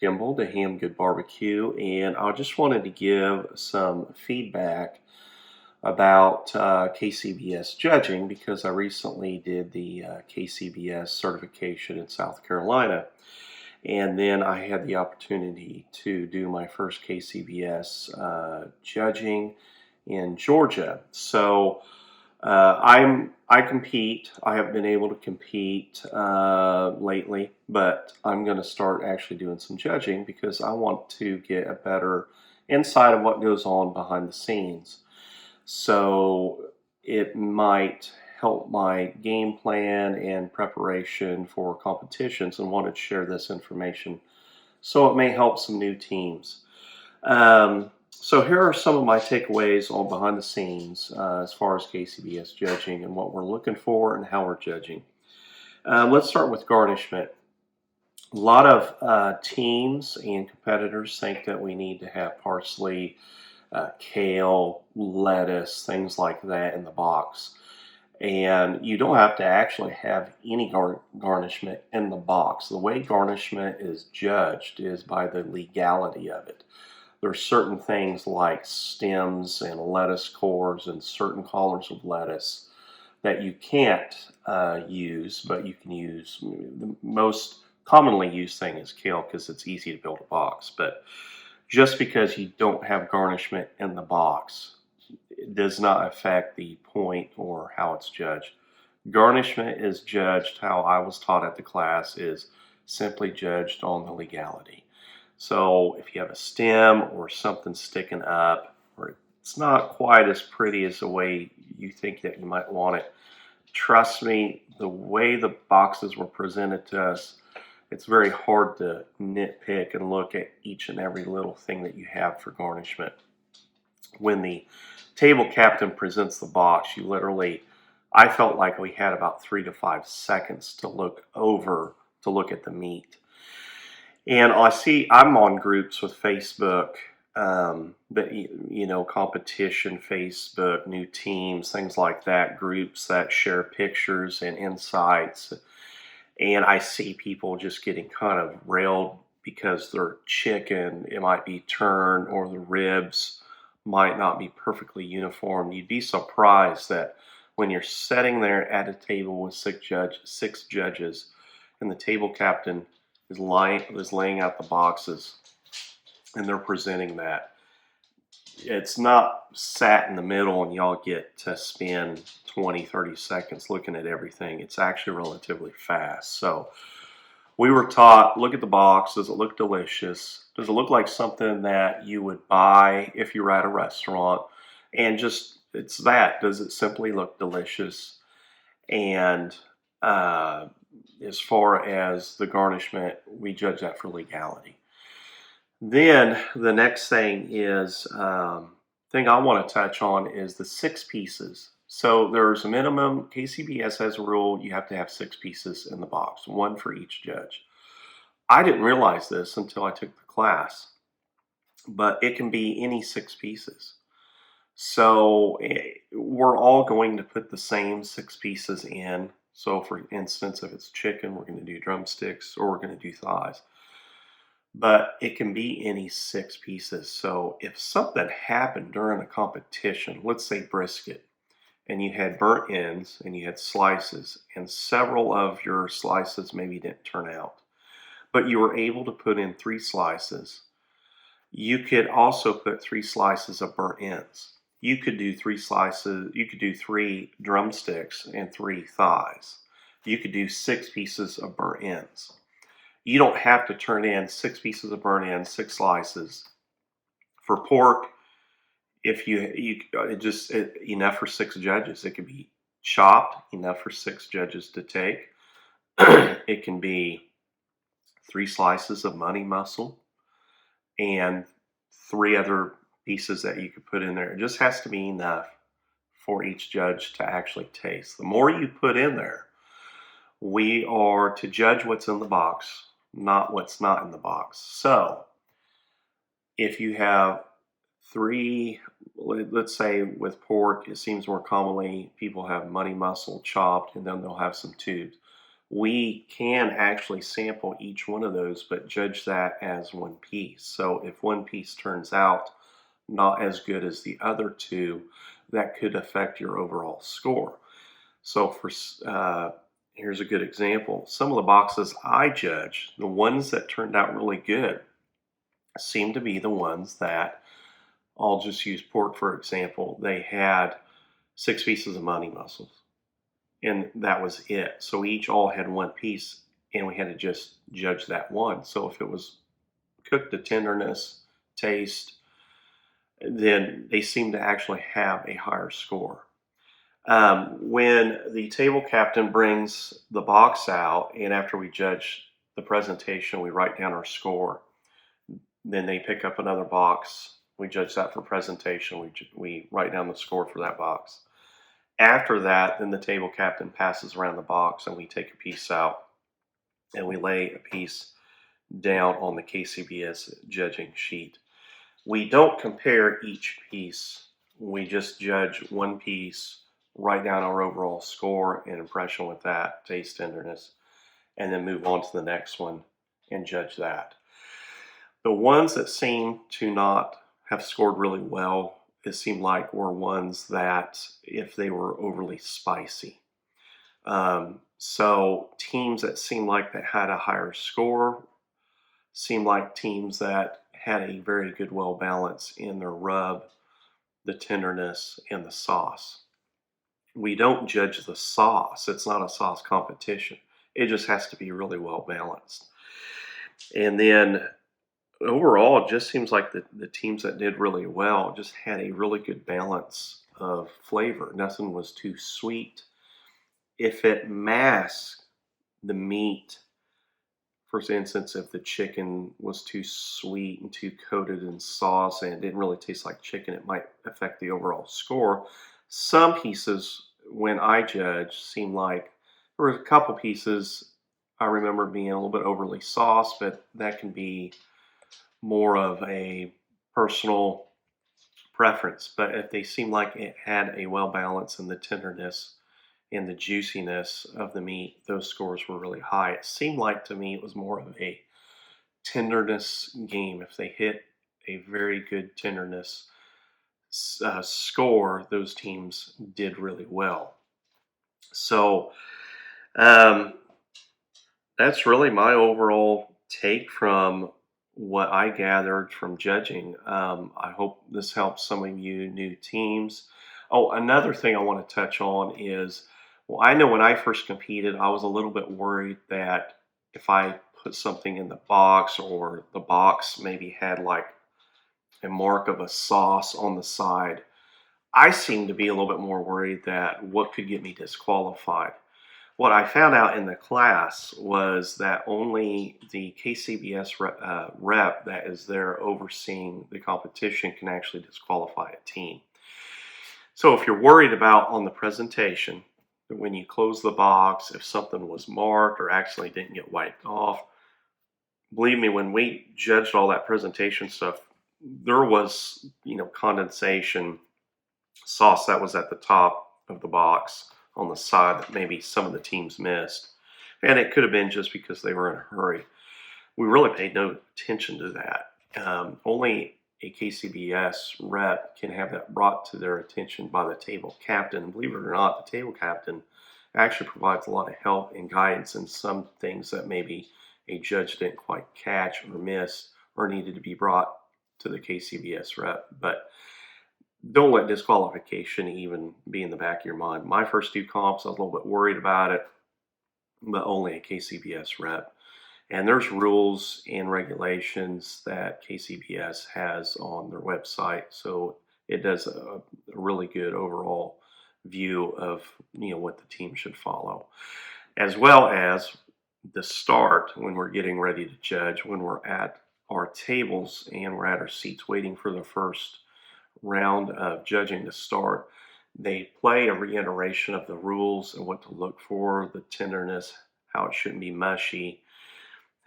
Gimbal, the Ham Good Barbecue, and I just wanted to give some feedback about KCBS judging because I recently did the KCBS certification in South Carolina, and then I had the opportunity to do my first KCBS judging in Georgia. So I compete. I have been able to compete lately, but I'm going to start actually doing some judging because I want to get a better insight of what goes on behind the scenes. So it might help my game plan and preparation for competitions, and wanted to share this information so it may help some new teams. So here are some of my takeaways on behind the scenes as far as KCBS judging and what we're looking for and how we're judging. Let's start with garnishment. A lot of teams and competitors think that we need to have parsley, kale, lettuce, things like that in the box. And you don't have to actually have any garnishment in the box. The way garnishment is judged is by the legality of it. There's certain things like stems and lettuce cores and certain colors of lettuce that you can't use, but you can use. The most commonly used thing is kale because it's easy to build a box. But just because you don't have garnishment in the box, it does not affect the point or how it's judged. Garnishment is judged how I was taught at the class, is simply judged on the legality. So if you have a stem or something sticking up, or it's not quite as pretty as the way you think that you might want it, trust me, the way the boxes were presented to us, it's very hard to nitpick and look at each and every little thing that you have for garnishment. When the table captain presents the box, I felt like we had about 3 to 5 seconds to look at the meat. And I'm on groups with Facebook, competition Facebook, new teams, things like that, groups that share pictures and insights. And I see people just getting kind of railed because their chicken, it might be turned, or the ribs might not be perfectly uniform. You'd be surprised that when you're sitting there at a table with six judges, and the table captain is laying out the boxes, and they're presenting that, it's not sat in the middle and y'all get to spend 20, 30 seconds looking at everything. It's actually relatively fast. So we were taught, look at the box. Does it look delicious? Does it look like something that you would buy if you were at a restaurant? And just, it's that. Does it simply look delicious? And as far as the garnishment, we judge that for legality. Then the next thing I want to touch on is the 6 pieces. So there's a minimum. KCBS has a rule, you have to have 6 pieces in the box, 1 for each judge. I didn't realize this until I took the class, but it can be any 6 pieces. So we're all going to put the same 6 pieces in. So for instance, if it's chicken, we're going to do drumsticks, or we're going to do thighs. But it can be any 6 pieces. So if something happened during a competition, let's say brisket, and you had burnt ends and you had slices, and several of your slices maybe didn't turn out, but you were able to put in 3 slices, you could also put 3 slices of burnt ends. You could do 3 slices, you could do 3 drumsticks and 3 thighs. You could do 6 pieces of burnt ends. You don't have to turn in 6 pieces of burnt ends, 6 slices. For pork, if enough for 6 judges. It could be chopped, enough for 6 judges to take. It can be 3 slices of money muscle and 3 other pieces that you could put in there. It just has to be enough for each judge to actually taste. The more you put in there, we are to judge what's in the box, not what's not in the box. So if you have 3, let's say with pork, it seems more commonly people have money muscle chopped, and then they'll have some tubes. we can actually sample each one of those, but judge that as one piece. So if one piece turns out not as good as the other two, that could affect your overall score. So here's a good example. Some of the boxes I judge, the ones that turned out really good, seem to be the ones that, I'll just use pork for example. They had 6 pieces of money mussels, and that was it. So we each all had one piece, and we had to just judge that one. So if it was cooked to tenderness, taste, then they seem to actually have a higher score. When the table captain brings the box out, and after we judge the presentation, we write down our score. Then they pick up another box. We judge that for presentation. We write down the score for that box. After that, then the table captain passes around the box, and we take a piece out, and we lay a piece down on the KCBS judging sheet. We don't compare each piece. We just judge one piece, write down our overall score and impression with that, taste, tenderness, and then move on to the next one and judge that. The ones that seem to not have scored really well, it seemed like were ones that if they were overly spicy. So teams that seemed like they had a higher score seemed like teams that had a very good well balance in their rub, the tenderness, and the sauce. We don't judge the sauce. It's not a sauce competition. It just has to be really well balanced. And then overall, it just seems like the teams that did really well just had a really good balance of flavor. Nothing was too sweet. If it masked the meat, for instance, if the chicken was too sweet and too coated in sauce and it didn't really taste like chicken, it might affect the overall score. Some pieces, when I judged, seemed like there were a couple pieces I remember being a little bit overly sauced, but that can be more of a personal preference. But if they seemed like it had a well balance in the tenderness and the juiciness of the meat, those scores were really high. It seemed like to me it was more of a tenderness game. If they hit a very good tenderness score, those teams did really well. So um, that's really my overall take from what I gathered from judging. I hope this helps some of you new teams. Oh, another thing I want to touch on is, well, I know when I first competed, I was a little bit worried that if I put something in the box, or the box maybe had like a mark of a sauce on the side, I seemed to be a little bit more worried that what could get me disqualified. What I found out in the class was that only the KCBS rep that is there overseeing the competition can actually disqualify a team. So if you're worried about on the presentation, when you close the box, if something was marked or actually didn't get wiped off, believe me, when we judged all that presentation stuff, there was, condensation sauce that was at the top of the box on the side that maybe some of the teams missed. And it could have been just because they were in a hurry. We really paid no attention to that. Only a KCBS rep can have that brought to their attention by the table captain. Believe it or not, the table captain actually provides a lot of help and guidance in some things that maybe a judge didn't quite catch or miss or needed to be brought to the KCBS rep. But don't let disqualification even be in the back of your mind. My first 2 comps, I was a little bit worried about it, but only a KCBS rep. And there's rules and regulations that KCBS has on their website, so it does a really good overall view of what the team should follow, as well as the start when we're getting ready to judge, when we're at our tables and we're at our seats waiting for the first round of judging to start. They play a reiteration of the rules and what to look for, the tenderness, how it shouldn't be mushy,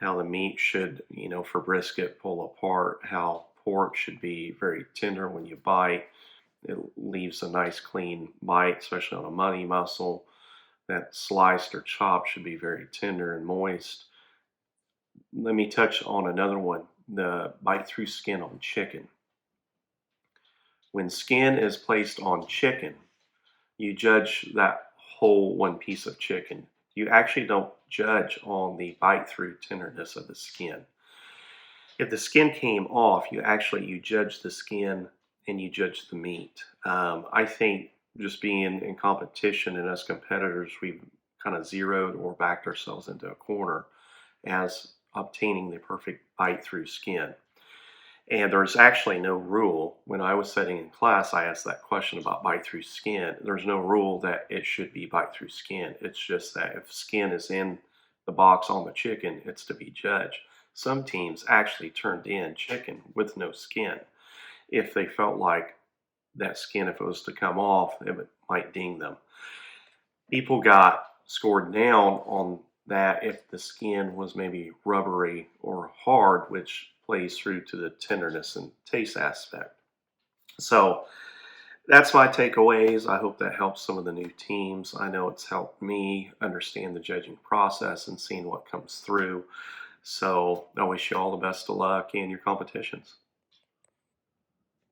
how the meat should, for brisket, pull apart, how pork should be very tender when you bite. It leaves a nice clean bite, especially on a money mussel. that sliced or chopped should be very tender and moist. Let me touch on another one, the bite through skin on chicken. When skin is placed on chicken, you judge that whole one piece of chicken. You actually don't judge on the bite through tenderness of the skin. If the skin came off, you judge the skin and you judge the meat. I think just being in competition and as competitors, we've kind of zeroed or backed ourselves into a corner as obtaining the perfect bite through skin. And there's actually no rule. When I was studying in class, I asked that question about bite through skin. There's no rule that it should be bite through skin. It's just that if skin is in the box on the chicken, it's to be judged. Some teams actually turned in chicken with no skin if they felt like that skin, if it was to come off, it might ding them. People got scored down on that if the skin was maybe rubbery or hard, which plays through to the tenderness and taste aspect. So that's my takeaways. I hope that helps some of the new teams. I know it's helped me understand the judging process and seeing what comes through. So I wish you all the best of luck in your competitions.